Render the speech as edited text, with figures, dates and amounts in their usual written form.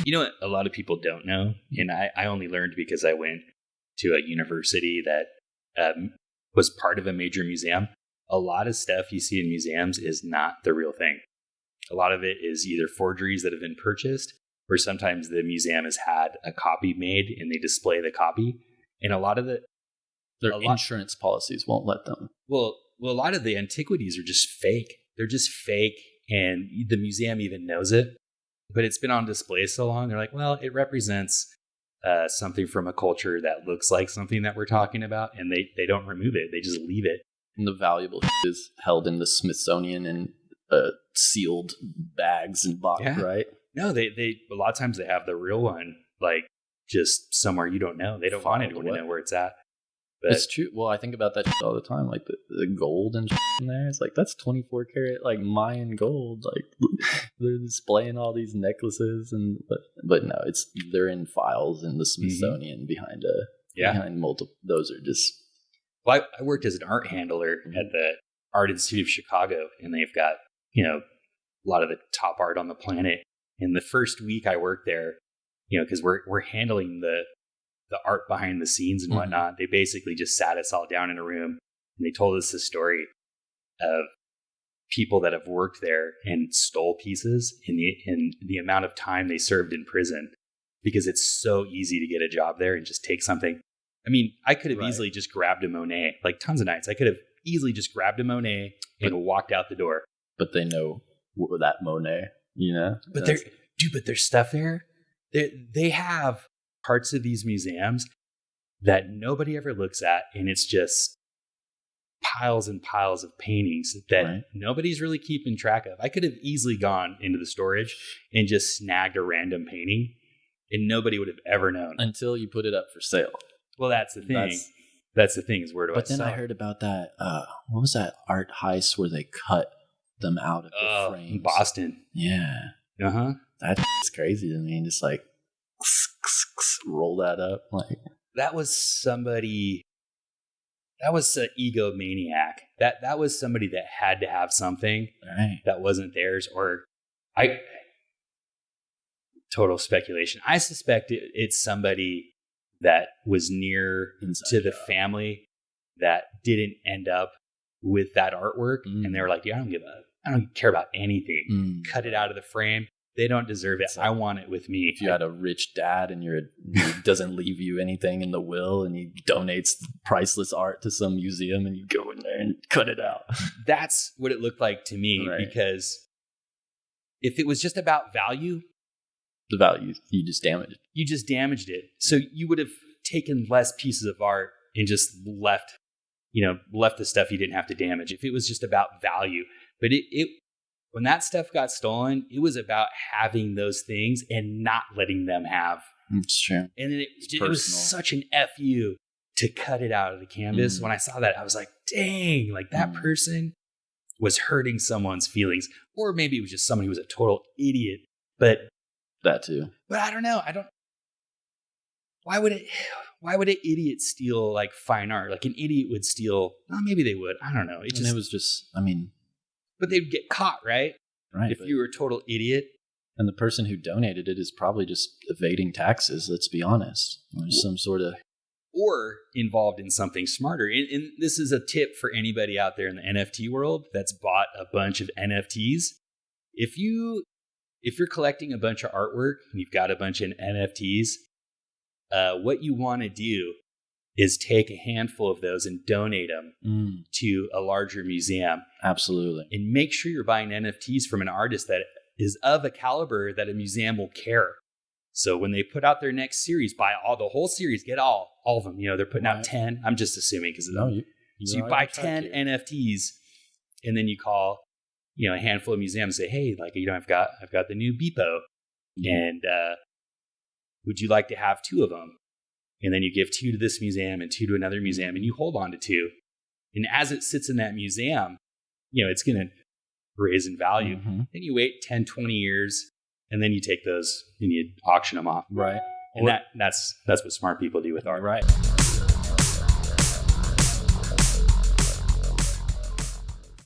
You know what a lot of people don't know, and I only learned because I went to a university that was part of a major museum. A lot of stuff you see in museums is not the real thing. A lot of it is either forgeries that have been purchased, or sometimes the museum has had a copy made and they display the copy. And a lot of their insurance policies won't let them. Well, a lot of the antiquities are just fake. They're just fake, and the museum even knows it. But it's been on display so long, they're like, well, it represents something from a culture that looks like something that we're talking about, and they don't remove it. They just leave it. And the valuable is held in the Smithsonian in sealed bags and boxes, right? No, they a lot of times they have the real one, like just somewhere you don't know. They don't want anyone to know where it's at. But it's true. Well, I think about that all the time, like the gold and in there. It's like, that's 24 karat, like Mayan gold. Like they're displaying all these necklaces, and but no, they're in files in the Smithsonian behind multiple. Those are just. Well, I worked as an art handler at the Art Institute of Chicago, and they've got a lot of the top art on the planet. And the first week I worked there, because we're handling the art behind the scenes and whatnot, they basically just sat us all down in a room and they told us the story of people that have worked there and stole pieces in the amount of time they served in prison, because it's so easy to get a job there and just take something. I mean, I could have easily just grabbed a Monet, like tons of nights. I could have easily just grabbed a Monet and walked out the door. But they know that Monet, But there's stuff there. They have parts of these museums that nobody ever looks at, and it's just piles and piles of paintings that nobody's really keeping track of. I could have easily gone into the storage and just snagged a random painting, and nobody would have ever known until you put it up for sale. Well, that's the thing. That's the thing, is where do I sell? But then I heard about that. What was that art heist where they cut them out of the frames? In Boston. Yeah. That's crazy to me. Just like roll that up. Like that was somebody. That was an egomaniac. That was somebody that had to have something that wasn't theirs. Or total speculation. I suspect it's somebody that was near to the family that didn't end up with that artwork, and they were like, "Yeah, I don't care about anything. Cut it out of the frame. They don't deserve it. I want it with me." If you had a rich dad and he doesn't leave you anything in the will, and he donates priceless art to some museum, and you go in there and cut it out. That's what it looked like to me, because if it was just about value, the value, you just damaged it. You just damaged it. So you would have taken less pieces of art and just left the stuff you didn't have to damage if it was just about value. But it when that stuff got stolen, it was about having those things and not letting them have. It's true. And then it was such an FU to cut it out of the canvas. When I saw that, I was like, dang, like that person was hurting someone's feelings. Or maybe it was just someone who was a total idiot. But that too. But I don't know. Why would an idiot steal like fine art? Like an idiot would steal. Oh, maybe they would. I don't know. It was just. I mean, but they'd get caught, right? Right. If you were a total idiot. And the person who donated it is probably just evading taxes. Let's be honest. There's some sort of. Or involved in something smarter. And this is a tip for anybody out there in the NFT world that's bought a bunch of NFTs. If you're collecting a bunch of artwork and you've got a bunch of NFTs, what you want to do is take a handful of those and donate them to a larger museum. Absolutely. And make sure you're buying NFTs from an artist that is of a caliber that a museum will care. So when they put out their next series, buy the whole series, get all of them. They're putting out 10. I'm just assuming because you buy 10 NFTs, and then you call a handful of museums, say, hey, like, I've got the new Beepo, and would you like to have 2 of them? And then you give 2 to this museum and 2 to another museum, and you hold on to 2. And as it sits in that museum, it's going to raise in value. Then you wait 10, 20 years, and then you take those and you auction them off. Right. And that's what smart people do with art. Right.